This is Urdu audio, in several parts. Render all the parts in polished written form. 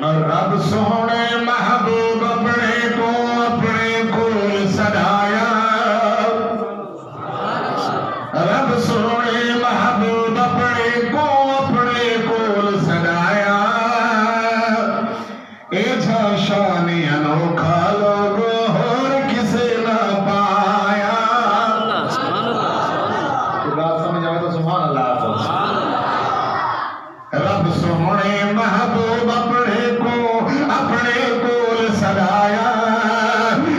رب سونے محبوب اپنے کو سدایا رب سونے محبوب اپنے کو سدایا اے جا شان انوکھا لوگ اور کسے نہ پایا بات سمجھ آئے تو سبحان اللہ رب سونے محبوب اپنے کو سدایا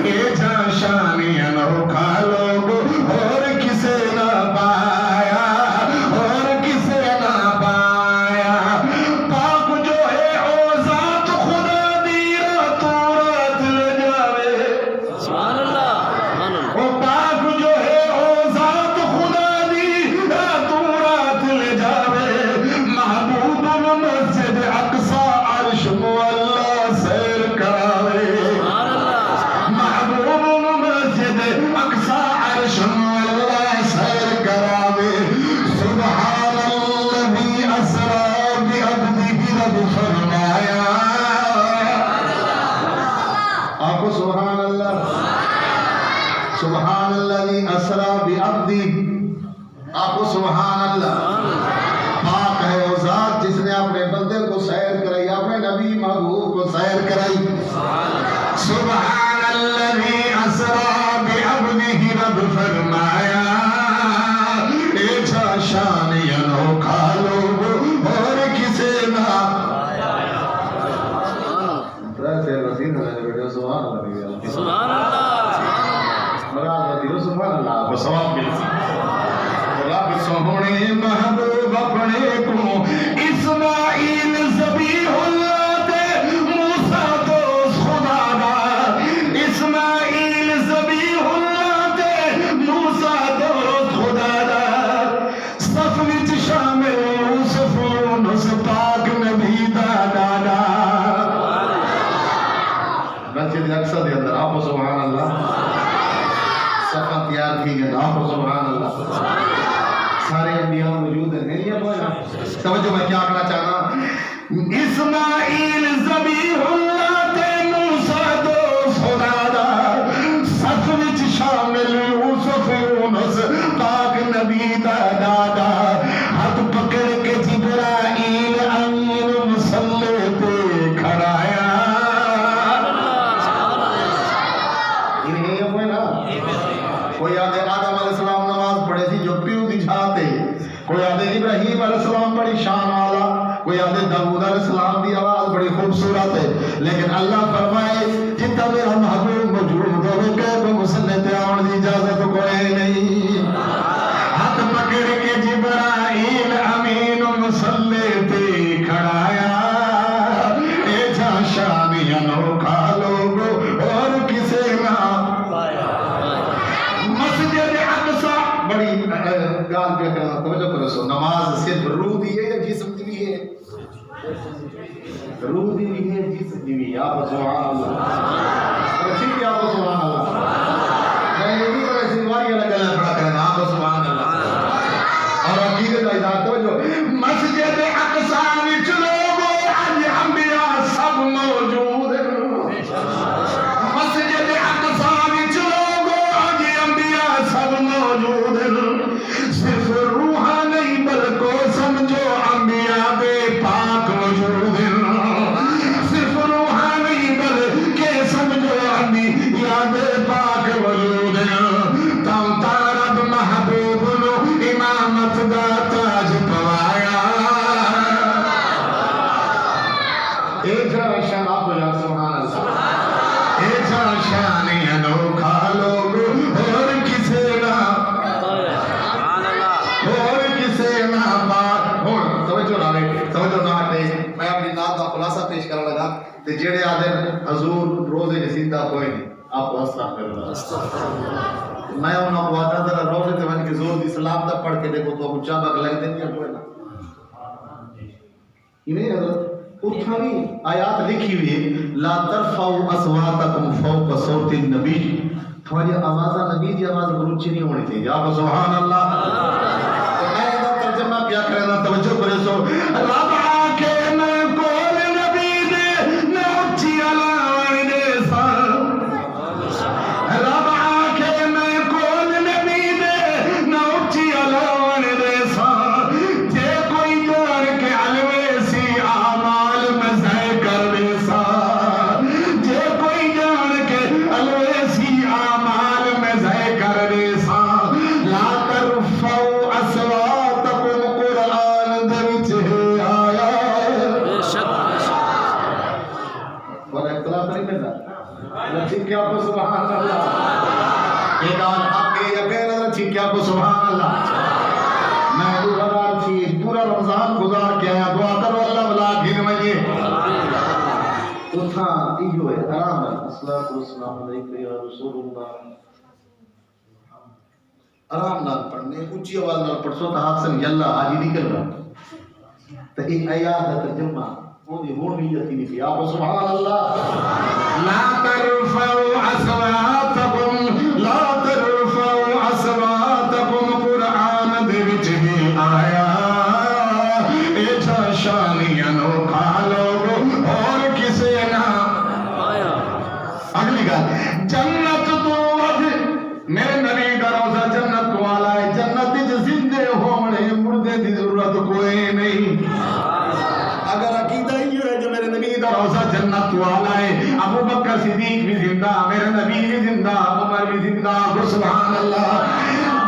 اے جا شان انوکھا لوگ اور کسے نہ پایا پاک جو ہے او ذات خدا دی راتوں رات لے جاوے سبحان اللہ او پاک جو ہے او ذات خدا دی راتوں رات لے جاوے محبوب مسجد اقصی عرش مولا سیر کراوے محبوب مسجد اقصی عرش مولا سیر کراوے سبحان الذی اسرا بعبدہ رب فرمایا آپ کو سبحان اللہ سبحان الذی اسرا بعبدہ آپ کو سبحان اللہ پاک ہے وہ ذات جس نے اپنے بندے کو سیر کرائی اپنے نبی محبوب کو سیر کرائی سبحان الذی اسرا بعبدہ رب فرمایا اے جا شان انوکھا لوگ اور کسے نہ سبحان اللہ سبحان اللہ کو ثواب ملتی رب سونے محبوب اپنے کو اسماعیل ذبیح اللہ تے موسیٰ دوست خدا دا اسماعیل ذبیح اللہ تے موسیٰ دوست خدا دا صف وچ شامل یوسف یونس پاک نبی دا دادا مسجد اقصی دے اندر آپ سبحان اللہ صفحہ تیار کی گئی آپ سبحان اللہ سارے انبیاء موجود ہیں نہیں ہے بولا توجہ میں کیا کہنا چاہنا اسماعیل ذبیح اللہ تے موسیٰ دوست خدا دا صف وچ شامل یوسف یونس پاک نبی دا دادا ہاتھ پکڑ کے جبرائیل امین مسلے تے کھڑایا کوئی آدھے آدم علیہ السلام نماز پڑھے تھی جو پیو دکھاتے کوئی آدھے ابراہیم علیہ السلام بڑی شان والا کوئی آدھے داؤد علیہ السلام دی آواز بڑی خوبصورت ہے لیکن اللہ فرمائے جتا میرا محبوب موجود ہوئے کہ مسلح تے آن دی اجازت کوئی نہیں ہاتھ پکڑ کے جبرائیل امین مسلح تے کھڑایا اے جا شان انوکھا لوگ اور کسے نہ مسجد اقصی بڑی گال پہ کرنا توجہ کرو سو نماز صرف روح دی ہے یا جسم دی بھی ہے روح دی بھی ہے جسم دی بھی ہے آپ سبحان اللہ ٹھیک ہے آپ سبحان اللہ میں یہ بھی بڑے سنواری الگ الگ پڑھا کرنا آپ سبحان اللہ اور عقیدت اجازت توجہ مسجد اقصی وچ لوگو اج انبیاء سب موجود ہیں مسجد اقصی وچ لوگو اج انبیاء سب موجود ہیں صرف روح نہیں بلکہ سمجھو انبیاء بے پاک موجود ہیں صرف روح نہیں بلکہ سمجھو انبیاء بے پاک موجود ہیں تم تارب محبوب نو امامت دا تاج پوایا اے جا شان آپ بجا سبحان اللہ اے جا شان انوکھا لوگ اور کسے نہ اور کسے نہ بات ہون توجہ نہ رہے توجہ نہ ہٹے میں اپنی نات کا خلاصہ پیش کرنے لگا کہ جیڑے آدھر حضور روزے جسیدہ کوئی نہیں آپ کو استغفر میں انہوں کو آتا تھا روزے تے ون کے زور دی سلام تک پڑھ کے دیکھو تو اچھا بک لگ دیں یا کوئی نہ یہ نہیں حضرت اتھانی آیات لکھی ہوئی لا ترفعوا اصواتکم فوق صوت النبی تھوڑی آوازہ نبی دی آواز بلوچی نہیں ہونی تھی یا سبحان اللہ میں نے ترجمہ کیا کرنا توجہ کرے سو رب آکے میں کول نبی دے چکیا کو سبحان اللہ ایک آن حق کے یقین چکیا کو سبحان اللہ میں 2006 پورا رمضان گزار کے آیا دعا کرو اللہ بلا گھن مجھے تو تھا ایو ہے حرام ہے السلام علیکم یا رسول اللہ آرام نال پڑھنے اونچی آواز نال پڑھو تو ہاتھ سے یلا آج ہی نکل رہا تو ایک آیات کا ترجمہ وہ بھی یتی نہیں تھی آپ سبحان اللہ لا ترفعوا اصواتکم لا ترفعوا اصواتکم قرآن دے وچ بھی آیا اے جا شانی انوکھا لوگ اور کسے نہ آیا اگلی گل جنت تو میرے نبی دا روزہ جنت والا ہے جنت وچ زندے ہونے مردے دی ضرورت کوئی نہیں اگر عقیدہ ہی ہے جو میرے نبی دا روزہ جنت والا ہے ابو بکر صدیق بھی زندہ میرے نبی بھی زندہ عمر بھی زندہ سبحان اللہ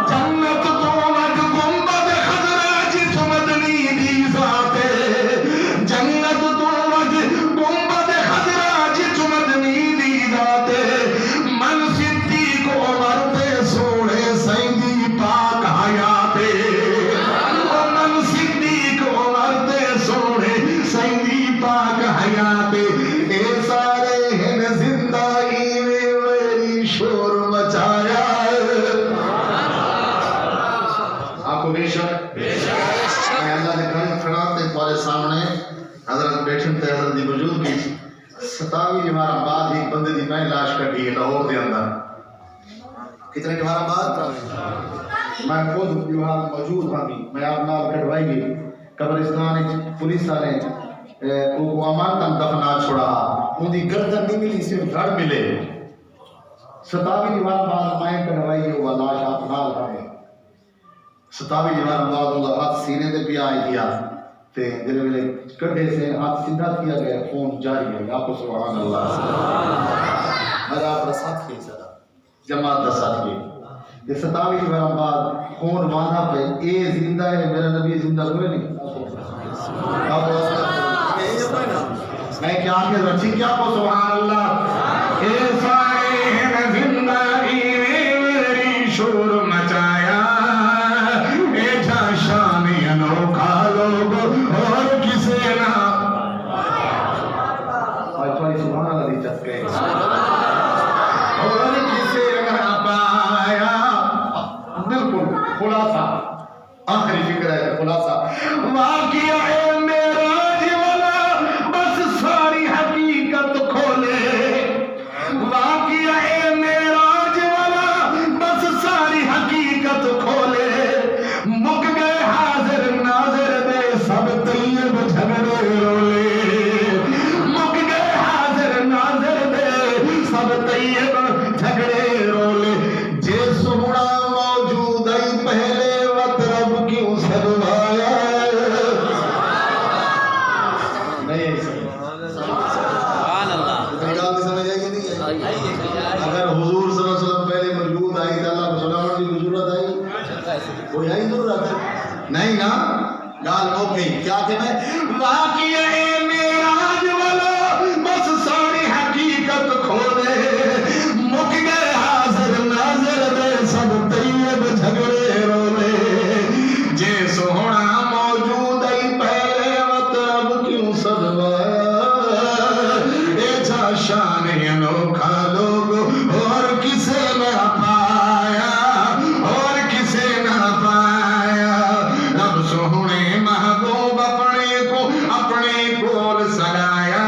جنت تو وج گنبد خضرا جت مدنی دی ذات جنت تو وج گنبد خضرا جت مدنی دی ذات من صدیق عمر تے سوڑے سیندی پاک حیات من صدیق عمر تے سوڑے سیندی پاک حیات اے سارے ہن زندگی میں میری شور مچایا آپ کو بے شک میں اللہ نے کھڑا کھڑا تے تمہارے سامنے حضرت بیٹھن تے حضرت دی موجود کی 27 جمعہ بعد ایک بندے دی میں لاش کٹی ہے لاہور دے اندر کتنے جمعہ بعد میں خود وہاں موجود ہاں میں آپ نال کٹوائی گئی قبرستان پولیس والے کو امانت دفنا چھوڑا ان دی گردن نہیں ملی صرف گھر ملے 27 جمعہ بعد میں کٹوائی وہ لاش آپ نال ہے 27 جمعہ بعد ان کا ہاتھ سینے تے پیا آئی دیا تے دل ویلے کڈے سے ہاتھ سیدھا کیا گیا خون جاری ہے آپ سبحان اللہ میرا اپنا ساتھ ہی سدا جماعت دا ساتھ یہ 27 جمعہ بعد خون باندھا پہ اے زندہ ہے میرا نبی زندہ ہوئے نہیں میں کیا کہ رچی کیا کو سبحان اللہ اے سارے ہیں زندگی میں میری شور مچایا اے جا شانی انوکھا لوگ اور کسے نہ آج تھوڑی سبحان اللہ دی چک گئے اور کسے نہ پایا بالکل خلاصہ آخری فکر ہے خلاصہ واقعہ معراج والا بس ساری حقیقت کھولے واقعہ معراج والا بس ساری حقیقت کھولے مک گئے حاضر ناظر دے سب طیب جھگڑے رولے مک گئے حاضر ناظر دے سب طیب جھگڑے رولے جے سونا موجود ہے پہلے وقت رب کیوں سدوایا نہیں سبحان اللہ سمجھ آئی کہ نہیں اگر حضور صلی اللہ علیہ وسلم پہلے موجود آئی تو اللہ کو سلام کی ضرورت آئی کوئی آئی ضرورت نہیں نا گال ہو گئی کیا کہ میں واقعہ معراج والا بس ساری حقیقت کھولے مک گئے حاضر ناظر دے سب طیب جھگڑے رولے جے سونا موجود ہے پہلے وقت اب کیوں سدوایا اے جا شان انوکھا لوگ اور کسے نہ پایا اور کسے نہ پایا رب سونے محبوب اپنے کو اپنے کول سلایا